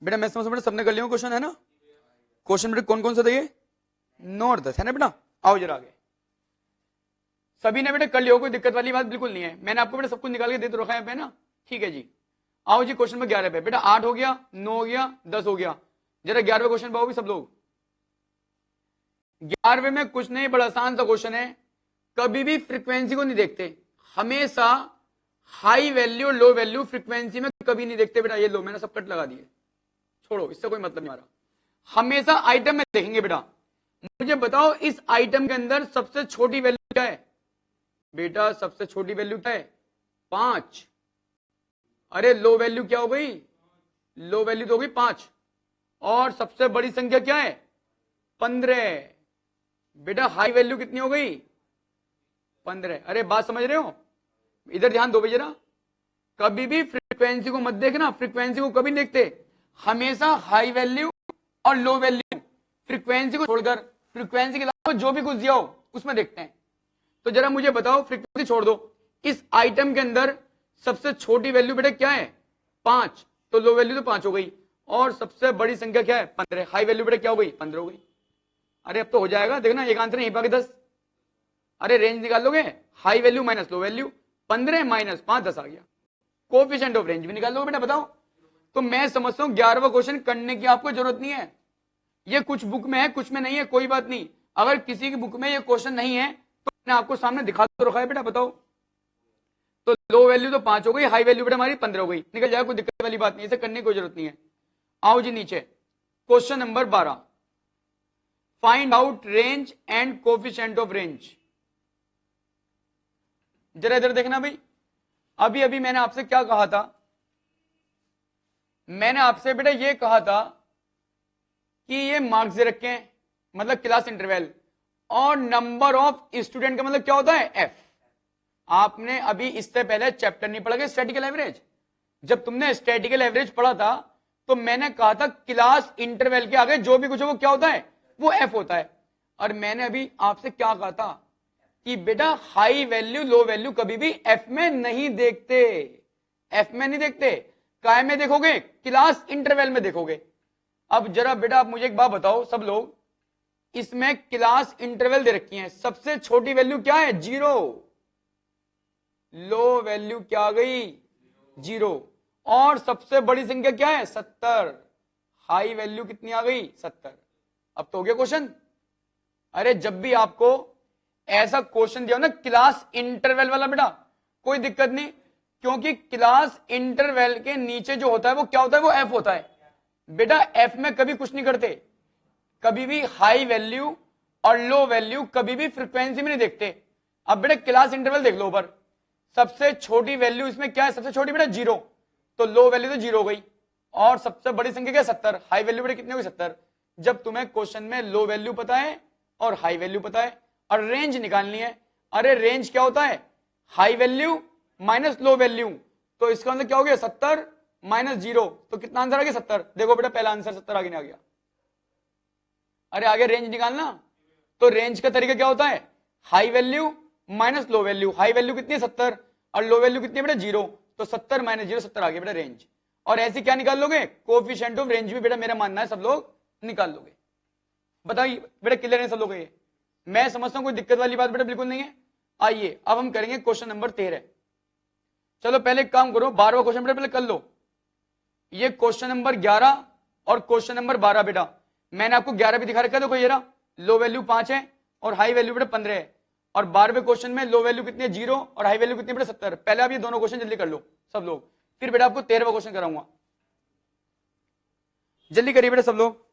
बेटा मैं समझ बेटा सबने कर लिया क्वेश्चन, है ना? क्वेश्चन बेटा कौन कौन सा था ये? 9 और 10 है ना बेटा? आओ जरा आगे। सभी ने बेटा कर लिया, कोई दिक्कत वाली बात बिल्कुल नहीं है। मैंने आपको बेटा सब कुछ निकाल के दे तो रखा है पे ना, ठीक है जी। आओ जी क्वेश्चन नंबर 11 पे। बेटा 8 हो गया, 9 हो गया, 10 हो गया। जरा 11वें क्वेश्चन पाओ भी सब लोग। 11वें में कुछ नहीं, बड़ा आसान सा क्वेश्चन है। कभी भी फ्रीक्वेंसी को नहीं देखते, हमेशा high value low value frequency में कभी नहीं देखते बेटा। ये लो मैंने सब कट लगा दिए, छोड़ो, इससे कोई मतलब नहीं आ रहा। हमेशा आइटम में देखेंगे बेटा। मुझे बताओ इस आइटम के अंदर सबसे छोटी वैल्यू क्या है? बेटा सबसे छोटी वैल्यू क्या है? 5। अरे लो वैल्यू क्या हो गई? लो वैल्यू तो हो गई 5। और सबसे बड़ी संख्या क्या है? 15। बेटा हाई वैल्यू कितनी हो गई? 15। अरे बात समझ रहे हो? इधर ध्यान दो जरा। कभी भी फ्रीक्वेंसी को मत देखना, फ्रीक्वेंसी को कभी देखते, हमेशा हाई वैल्यू और लो वैल्यू फ्रीक्वेंसी को छोड़कर, फ्रीक्वेंसी के अलावा जो भी कुछ दिया हो उसमें देखते हैं। तो जरा मुझे बताओ, फ्रीक्वेंसी छोड़ दो, इस आइटम के अंदर सबसे छोटी वैल्यू बेटा क्या है? 5। तो लो वैल्यू तो 5 हो गई, और सबसे बड़ी संख्या क्या है? 15। हाई वैल्यू बेटा क्या हो गई? 15 हो गई। अरे अब तो हो जाएगा, देखना एक आंसर नहीं बाकी 10। अरे रेंज निकाल लोगे, high value minus low value, 15 minus 5 10 आ गया। कोफिशिएंट ऑफ रेंज भी निकाल लोगे बेटा, बताओ। तो मैं समझता हूं 11वां क्वेश्चन करने की आपको जरूरत नहीं है। ये कुछ बुक में है, कुछ में नहीं है, कोई बात नहीं। अगर किसी की बुक में ये क्वेश्चन नहीं है तो मैंने आपको सामने दिखा तो रखा है बेटा, बताओ। तो लो वैल्यू तो 5 हो गई, हाई वैल्यू बेटा हमारी 15 हो गई, निकल जाएगा, कोई दिक्कत वाली बात नहीं, इसे करने की कोई जरूरत नहीं है। आओ जी नीचे, question number 12, find out range and coefficient of range. जरा इधर देखना भाई। अभी अभी मैंने आपसे क्या कहा था? मैंने आपसे बेटा ये कहा था कि ये मार्क्स दे रखे हैं, मतलब क्लास इंटरवल, और नंबर ऑफ स्टूडेंट का मतलब क्या होता है? एफ। आपने अभी इससे पहले चैप्टर नहीं पढ़ा, स्टैटिकल एवरेज। जब तुमने स्टैटिकल एवरेज पढ़ा था तो मैंने कहा था क्लास इंटरवल के आगे जो भी कुछ है वो क्या होता है? वो एफ होता है। और मैंने अभी आपसे क्या कहा था कि बेटा हाई वैल्यू लो वैल्यू कभी भी एफ में नहीं देखते, एफ में नहीं देखते, काय में देखोगे? क्लास इंटरवल में देखोगे। अब जरा बेटा आप मुझे एक बात बताओ सब लोग, इसमें क्लास इंटरवल दे रखी है, सबसे छोटी वैल्यू क्या है? 0। लो वैल्यू क्या आ गई? 0। और सबसे बड़ी संख्या क्या है? 70। हाई वैल्यू कितनी आ गई? 70। अब तो हो गया क्वेश्चन। अरे जब भी आपको ऐसा क्वेश्चन दिया ना क्लास इंटरवल वाला बेटा, कोई दिक्कत नहीं, क्योंकि क्लास इंटरवल के नीचे जो होता है वो क्या होता है? वो एफ होता है। बेटा एफ में कभी कुछ नहीं करते, कभी भी हाई वैल्यू और लो वैल्यू कभी भी फ्रीक्वेंसी में नहीं देखते। अब बेटा क्लास इंटरवल देख लो ऊपर, सबसे छोटी वैल्यू इसमें क्या है? सबसे छोटी बेटा 0, तो लो वैल्यू तो 0 हो गई, और सबसे बड़ी संख्या क्या? 70। हाई वैल्यू बेटा कितनी हो गई? 70। जब तुम्हें क्वेश्चन में लो वैल्यू पता है और हाई वैल्यू पता है और रेंज निकालनी है, अरे रेंज क्या होता है? High value minus low value, तो इसका मतलब क्या हो गया? 70 माइनस 0, तो कितना आंसर आ गया? 70। देखो बेटा पहला आंसर 70 आगे नहीं आ गया। अरे आगे रेंज निकालना, तो रेंज का तरीका क्या होता है? High value minus low value. High value कितनी है? 70, और लो वैल्यू कितनी है बेटा? 0, तो 70 माइनस 0 70 आ गया बेटा रेंज। और ऐसी क्या निकाल लोगे? कोफिशिएंट ऑफ रेंज भी बेटा मेरा मानना है सब लोग निकाल लोगे। बताइए बेटा क्लियर है सब लोग? ये मैं समझता हूं कोई दिक्कत वाली बात बेटा बिल्कुल नहीं है। आइए अब हम करेंगे क्वेश्चन नंबर 13। चलो पहले एक काम करो, 12वां क्वेश्चन बेटा पहले कर लो। ये क्वेश्चन नंबर 11 और क्वेश्चन नंबर 12 बेटा मैंने आपको 11 भी दिखा रखा है, देखो ये रहा, लो वैल्यू 5 है और हाई वैल्यू बेटा 15 है। और 12वें क्वेश्चन में लो वैल्यू कितनी है? 0, और हाई वैल्यू कितनी है बेटा? 70। पहले आप ये दोनों क्वेश्चन जल्दी कर लो सब लोग, फिर बेटा आपको 13वां क्वेश्चन कराऊंगा। जल्दी करिए बेटा सब लोग।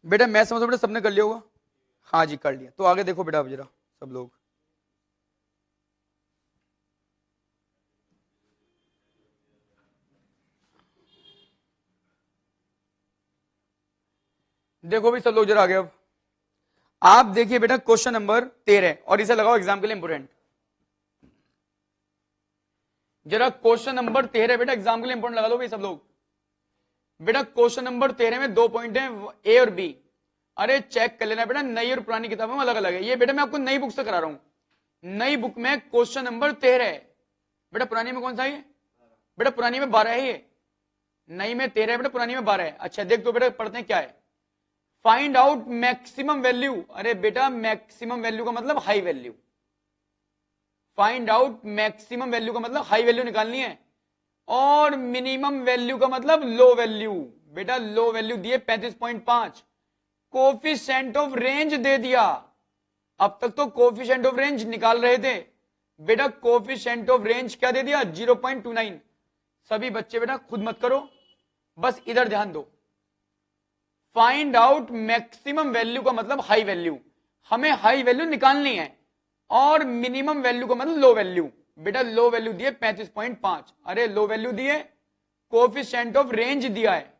बेटा मैं समझ बेटा सबने कर लिया होगा। हाँ जी कर लिया। तो आगे देखो बेटा अब जरा सब लोग, देखो भी सब लोग जरा आगे। अब आप देखिए बेटा क्वेश्चन नंबर 13 और इसे लगाओ एग्जाम के लिए इंपोर्टेंट। जरा क्वेश्चन नंबर 13 बेटा एग्जाम के लिए इंपोर्टेंट लगा दो भाई सब लोग। बेटा क्वेश्चन नंबर 13 में 2 पॉइंट हैं, ए और बी। अरे चेक कर लेना बेटा, नई और पुरानी किताबों में अलग अलग है। ये बेटा मैं आपको नई बुक से करा रहा हूं। नई बुक में क्वेश्चन नंबर 13 है बेटा, पुरानी में कौन सा है? बेटा पुरानी में 12 है ये, नई में 13 है बेटा, पुरानी में 12 है। अच्छा देख तो बेटा पढ़ते हैं क्या है। Find out maximum value. अरे बेटा मैक्सिमम वैल्यू का मतलब high value. Find out maximum value का मतलब हाई वैल्यू निकालनी है, और मिनिमम वैल्यू का मतलब लो वैल्यू। बेटा लो वैल्यू दिए 35.5, कोफिशिएंट ऑफ रेंज दे दिया। अब तक तो कोफिशिएंट ऑफ रेंज निकाल रहे थे, बेटा कोफिशिएंट ऑफ रेंज क्या दे दिया? 0.29। सभी बच्चे बेटा खुद मत करो, बस इधर ध्यान दो। फाइंड आउट मैक्सिमम वैल्यू का मतलब हाई वैल्यू, हमें हाई वैल्यू निकालनी है, और मिनिमम वैल्यू का मतलब लो वैल्यू। बेटा लो वैल्यू दिए 35.5। अरे लो वैल्यू दिए, कोफिशिएंट ऑफ रेंज दिया है,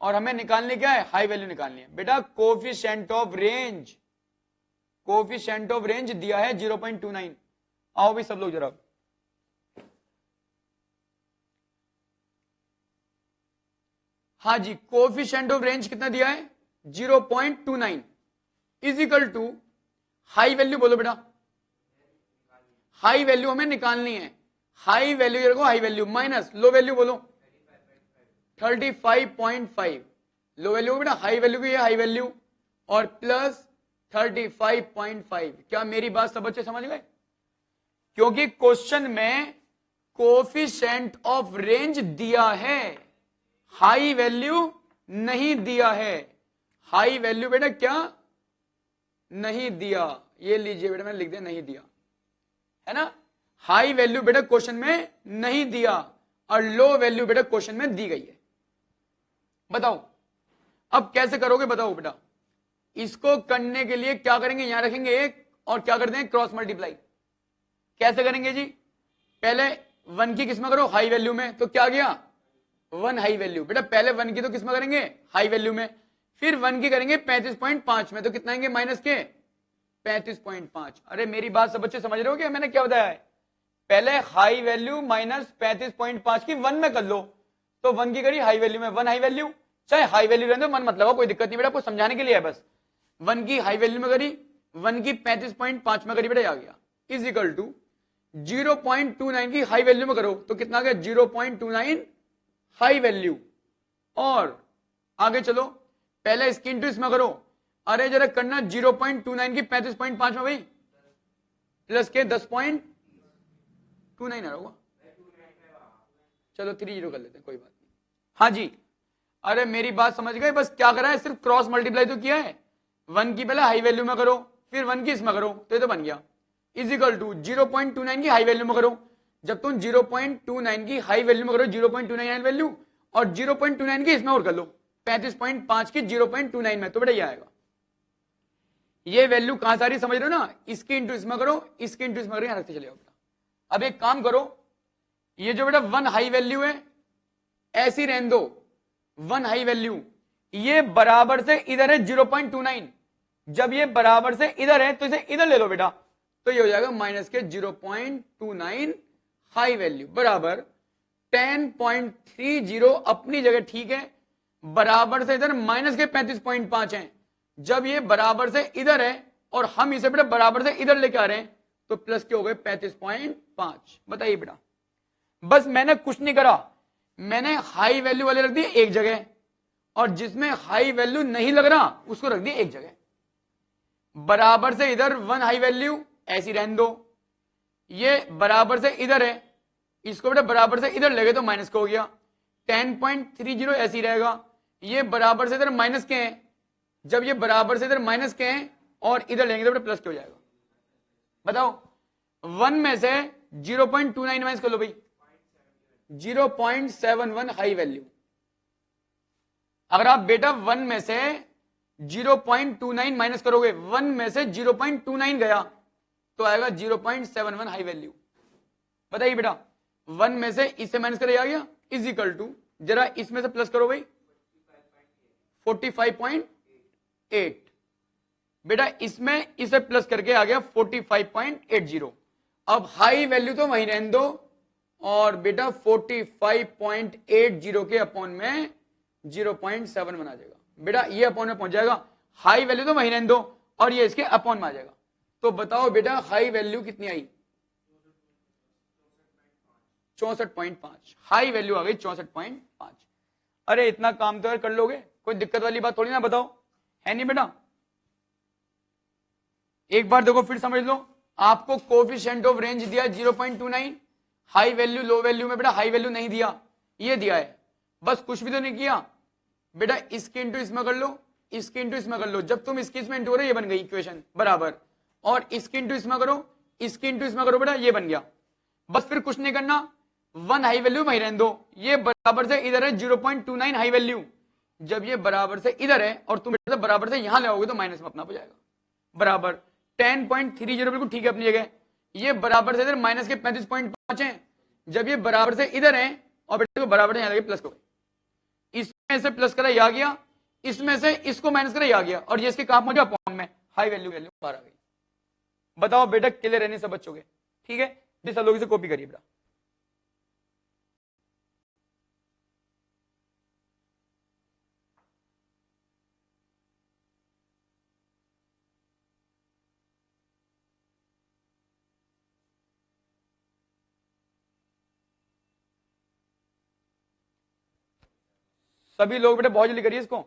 और हमें निकालनी क्या है? हाई वैल्यू निकालनी है। बेटा coefficient of range, coefficient of range दिया है 0.29। आओ भी सब लोग जरा। हाँ जी कोफिशिएंट ऑफ रेंज कितना दिया है? 0.29 is equal to high value. बोलो बेटा हाई वैल्यू हमें निकालनी है। हाई वैल्यू रखो, high value minus low value. बोलो 35.5 लो वैल्यू बेटा, हाई वैल्यू की है हाई वैल्यू, और प्लस 35.5। क्या मेरी बात सब बच्चे समझ गए? क्योंकि क्वेश्चन में कोफिशिएंट ऑफ रेंज दिया है, हाई वैल्यू नहीं दिया है। हाई वैल्यू बेटा क्या नहीं दिया? ये लीजिए बेटा मैंने लिख दिया नहीं दिया, है ना। हाई वैल्यू बेटा क्वेश्चन में नहीं दिया, और लो वैल्यू बेटा क्वेश्चन में दी गई है। बताओ अब कैसे करोगे? बताओ बेटा। इसको करने के लिए क्या करेंगे? यहां रखेंगे एक, और क्या करते हैं? Cross multiply. कैसे करेंगे जी? पहले 1 की किसमें करो? हाई वैल्यू में। तो क्या गया? 1 हाई वैल्यू। बेटा पहले 1 की तो किसमें करेंगे? हाई वैल्यू में। फिर 1 की करेंगे 35.5 में। तो कितना आएंगे? माइनस के 35.5। अरे मेरी बात सब बच्चे समझ रहे हो क्या मैंने क्या बताया है? पहले हाई वैल्यू माइनस 35.5 की 1 में कर लो, तो 1 की करी हाई वैल्यू में, 1 हाई वैल्यू। चाहे हाई वैल्यू रहने दो, मन मत लगाओ, कोई दिक्कत नहीं बेटा, आपको समझाने के लिए है बस। 1 की हाई वैल्यू में करी, 1 की 35.5 में करी बेटा, आ गया इज इक्वल टू 0.29 की हाई वैल्यू में करो, तो कितना आ गया? 0.29 हाई वैल्यू। और आगे चलो, पहले इसकी इंटू इसमें करो। अरे जरा करना 0.29 की 35.5 में भाई, प्लस के 10.29 आ रहा होगा। चलो 30 कर लेते हैं, कोई बात नहीं। हाँ जी अरे मेरी बात समझ गए? बस क्या करा है? सिर्फ क्रॉस मल्टीप्लाई तो किया है। 1 की पहले हाई वैल्यू में करो, फिर 1 की इसमें करो, तो ये तो बन गया इज इक्वल टू 0.29 की हाई वैल्यू में करो। जब तुम 0.29 की हाई वैल्यू में करो, 0.29 हाई वैल्यू, और 0.29 की इसमें और कर लो 35.5 की 0.29 में, तो बेटा ये आएगा। ये वैल्यू कहां सारी समझ रहे हो ना? इसकी इंटू इसमें करो, इसकी इंटू इसमें करो, यहां रखते चले जाओ बेटा। अब एक काम करो, ये जो बेटा 1 हाई वैल्यू है ऐसी रहने दो, 1 हाई वैल्यू, ये बराबर से इधर है 0.29। जब ये बराबर से इधर है तो इसे इधर ले लो बेटा, तो ये हो जाएगा माइनस के 0.29 हाई वैल्यू बराबर 10.30 अपनी जगह ठीक है, बराबर से इधर माइनस के 35.5 है। जब ये बराबर से इधर है और हम इसे बेटा बराबर से इधर लेके आ रहे हैं, तो प्लस के हो गए 35.5। बताइए बेटा, बस मैंने कुछ नहीं करा, मैंने हाई वैल्यू वाले रख दिए एक जगह, और जिसमें हाई वैल्यू नहीं लग रहा उसको रख दिए एक जगह। बराबर से इधर 1 हाई वैल्यू ऐसी रहने दो, ये बराबर से इधर है, इसको बेटा बराबर से इधर ले गए तो माइनस का हो गया, 10.30 ऐसी रहेगा। ये बराबर से इधर माइनस के हैं, जब ये बराबर से इधर माइनस के हैं और इधर लेंगे तो बेटा प्लस के हो जाएगा। बताओ 1 में से 0.29 माइनस कर लो भाई, 0.71 हाई वैल्यू। अगर आप बेटा 1 में से 0.29 माइनस करोगे, 1 में से 0.29 गया तो आएगा 0.71 हाई वैल्यू। बताइए बेटा, 1 में से इससे माइनस करे आ गया इज इक्वल टू, जरा इसमें से प्लस करो भाई, 45.8। बेटा इसमें इसे प्लस करके आ गया 45.80। अब हाई वैल्यू तो वहीं रहने दो, और बेटा 45.80 के अपॉन में 0.7 बना जाएगा। बेटा ये अपॉन में पहुंच जाएगा, हाई वैल्यू तो वहीं रहने दो और ये इसके अपॉन में आ जाएगा। तो बताओ बेटा हाई वैल्यू कितनी आई, 64.5। हाई वैल्यू आ गई 64.5। अरे इतना काम तो यार कर लोगे, कोई दिक्कत वाली बात थोड़ी ना, बताओ है नहीं बेटा। एक बार देखो फिर समझ लो, आपको कोफिशिएंट ऑफ रेंज दिया 0.29, हाई वैल्यू लो वैल्यू में बेटा हाई वैल्यू नहीं दिया, ये दिया है, बस कुछ भी तो नहीं किया बेटा। इसके इंटू इसमें कर लो, इसके इंटू इसमें कर लो, जब तुम इसके इसमें इंटू करो ये बन गई इक्वेशन बराबर, और इसके इंटू इसमें करो, इसके इंटू इसमें करो बेटा, ये बन गया। बस फिर कुछ नहीं करना, 1 हाई वैल्यू वहीं रहने दो, ये बराबर से इधर है 0.29 हाई वैल्यू, जब ये बराबर से इधर है और तुम बराबर से यहां लाओगे तो माइनस में अपना हो जाएगा बराबर 10.30, बिल्कुल ठीक है अपनी जगह। ये बराबर से इधर माइनस के 35.5 है, जब ये बराबर से इधर है और बेटे को बराबर से यहां लगे प्लस करो, इसमें से प्लस करा आ गया, इसमें से इसको माइनस करा आ गया, और ये इसके काम हो गया अपॉन में, हाई वैल्यू वैल्यू बाहर आ गई। बताओ बेटा क्लियर रहने से बच्चोगे, ठीक है। जिस लोग इसे कॉपी करिए बेटा। सभी लोग बेटा बहुत जल्दी करिए इसको।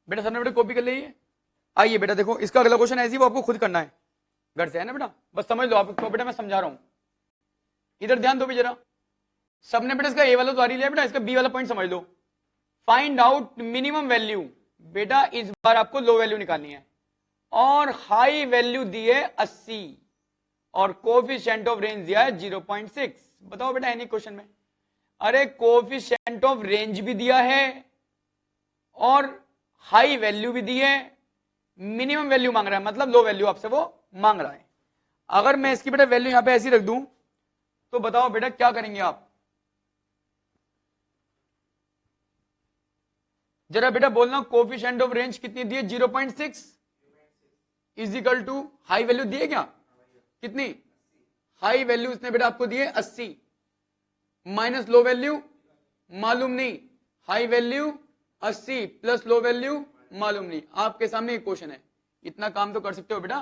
बेटा सबने बेटा कॉपी कर लीजिए। आइए बेटा देखो, इसका अगला क्वेश्चन ऐसे ही वो आपको खुद करना है घर से, है ना बेटा, बस समझ लो आपको बेटा मैं समझा रहा हूं, इधर ध्यान दो भी जरा। सबने बेटा इसका ए वाला तो आ लिया बेटा, इसका बी वाला पॉइंट समझ लो। फाइंड आउट मिनिमम वैल्यू, बेटा इस बार आपको लो वैल्यू निकालनी है और हाई वैल्यू दी है 80 और कोफिशिएंट ऑफ रेंज दिया है 0.6। बताओ बेटा एनी क्वेश्चन में, अरे कोफिशिएंट ऑफ रेंज भी दिया है और हाई वैल्यू भी दी है, मिनिमम वैल्यू मांग रहा है, मतलब लो वैल्यू आपसे वो मांग रहा है। अगर मैं इसकी बेटा वैल्यू यहां पे ऐसी रख दूं तो बताओ बेटा क्या करेंगे आप, जरा बेटा बोलना। कोफिशिएंट ऑफ रेंज कितनी दी है 0.6 इजिकल टू हाई वैल्यू दी है क्या, कितनी हाई वैल्यू इसने बेटा आपको दी है 80 माइनस लो वैल्यू मालूम नहीं, high value 80 plus low value मालूम नहीं। आपके सामने एक क्वेश्चन है, इतना काम तो कर सकते हो बेटा।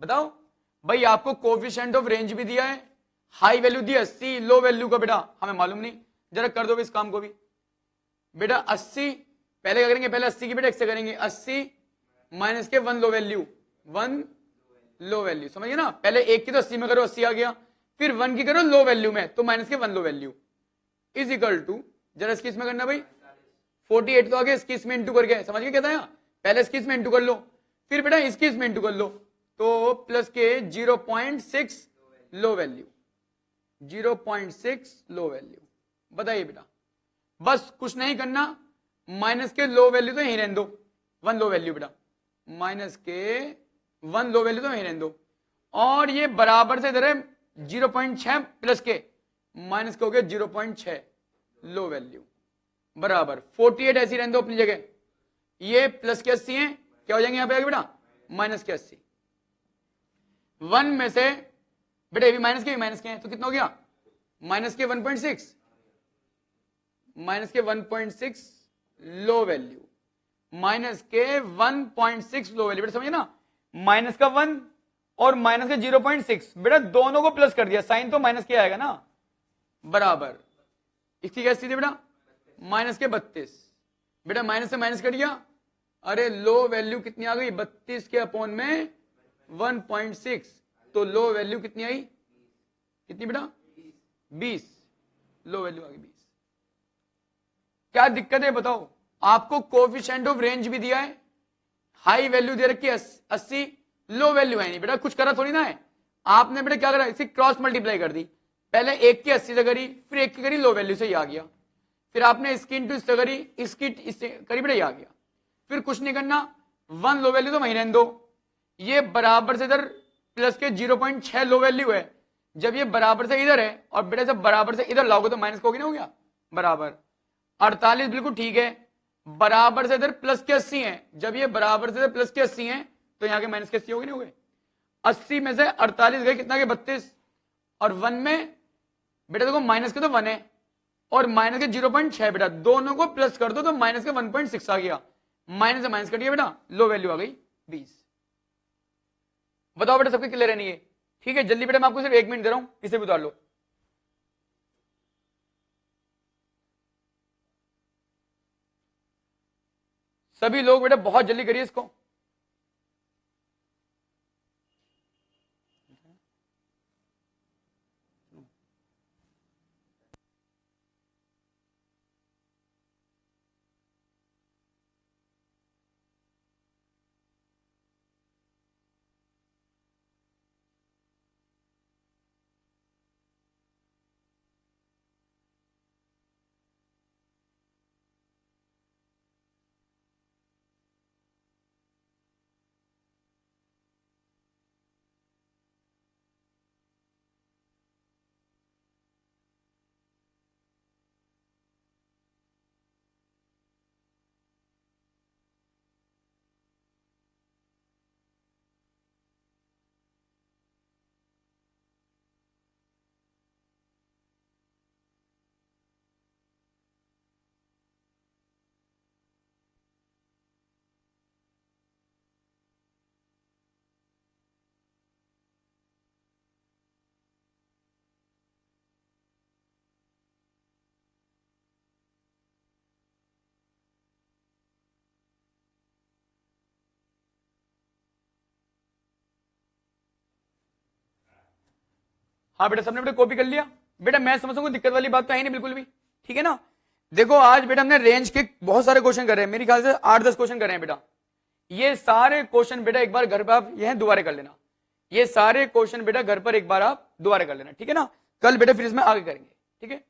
बताओ भाई आपको कोफिशिएंट ऑफ रेंज भी दिया है, हाई वैल्यू दी 80, लो वैल्यू का बेटा हमें मालूम नहीं, जरा कर दो इस काम को भी बेटा। 80 पहले क्या करेंगे, पहले 80 की बेटा एक से करेंगे, 80 माइनस के 1 लो वैल्यू, 1 लो वैल्यू, समझिए ना। पहले एक की तो 80 में करो, 80 आ गया, फिर 1 की करो लो वैल्यू में तो माइनस के 1 low value is equal to, जरा इसकी इसमें करना भाई 48 तो आ गया, इसकी इसमें इंटू करके, समझ गए कहता है, पहले इसकी इसमें इंटू कर लो, फिर बेटा इसकी इसमें इंटू कर लो, तो प्लस के 0.6 लो वैल्यू, 0.6 लो वैल्यू। बताइए बेटा, बस कुछ नहीं करना, माइनस के लो वैल्यू तो यहीं रहने दो, 1 लो वैल्यू बेटा, माइनस के 1 लो वैल्यू तो यहीं रहने दो, और ये बराबर से इधर है 0.6 प्लस के माइनस के हो गया 0.6 लो वैल्यू बराबर 48 ऐसी रहने दो अपनी जगह, ये प्लस के 80 है, क्या हो जाएंगे यहां पे आगे बेटा माइनस के 80, 1 में से बेटा ये भी माइनस के हैं तो कितना हो गया माइनस के 1.6, माइनस के 1.6 लो वैल्यू, माइनस के 1.6 लो वैल्यू, बेटा समझिए ना, माइनस का 1 और माइनस का 0.6 बेटा दोनों को प्लस कर दिया, साइन तो माइनस के आएगा ना, बराबर इसकी क्या स्थिति बेटा माइनस के 32, बेटा माइनस से माइनस कर दिया, अरे लो वैल्यू कितनी आ गई 32 के अपॉन में 1.6, तो लो वैल्यू कितनी आई, कितनी बेटा 20, लो वैल्यू आ गई 20। क्या दिक्कत है बताओ, आपको कोफिशिएंट ऑफ रेंज भी दिया है, हाई वैल्यू दे रखी है 80, लो वैल्यू है नहीं, बेटा कुछ करा थोड़ी ना है, आपने बेटा क्या करा, इसे क्रॉस मल्टीप्लाई कर दी, पहले एक की 80 से करी, फिर एक की करी लो वैल्यू से ही आ गया, फिर आपने इसकी इंटू इससे करी, इसकी इससे करी बेटा ये आ गया, फिर कुछ नहीं करना, 1 लो वैल्यू तो वहीं रहने दो, ये बराबर से इधर प्लस के 0.6 लो वैल्यू है, जब ये बराबर से इधर है और बेटा से बराबर से इधर लाओगे तो माइनस होगी ना, हो गया बराबर 48 बिल्कुल ठीक है, बराबर से इधर प्लस के 80 है, जब ये बराबर से इधर प्लस के 80 है तो यहाँ के माइनस के 80 होगी ना, हो गए 80 में से 48 गए कितना के 32, और 1 में बेटा देखो माइनस के तो 1 है और माइनस के 0.6 बेटा दोनों को प्लस कर दो तो माइनस के 1.6 आ गया, माइनस से माइनस कटिए बेटा लो वैल्यू आ गई 20। बताओ बेटा सबके क्लियर है नहीं है, ठीक है जल्दी बेटा मैं आपको सिर्फ 1 मिनट दे रहा हूं, इसे भी उतार लो। सभी लोग बेटा बहुत जल्दी करिए इसको। हाँ बेटा सबने बेटा कॉपी कर लिया, बेटा मैं समझता हूँ दिक्कत वाली बात तो है नहीं बिल्कुल भी, ठीक है ना। देखो आज बेटा हमने रेंज के बहुत सारे क्वेश्चन कर रहे हैं, मेरे ख्याल से 8-10 क्वेश्चन कर रहे हैं बेटा। ये सारे क्वेश्चन बेटा एक बार घर पर आप ये दोबारा कर लेना, ये सारे क्वेश्चन बेटा घर पर एक बार आप दोबारा कर लेना, ठीक है ना। कल बेटा फिर इसमें आगे करेंगे, ठीक है।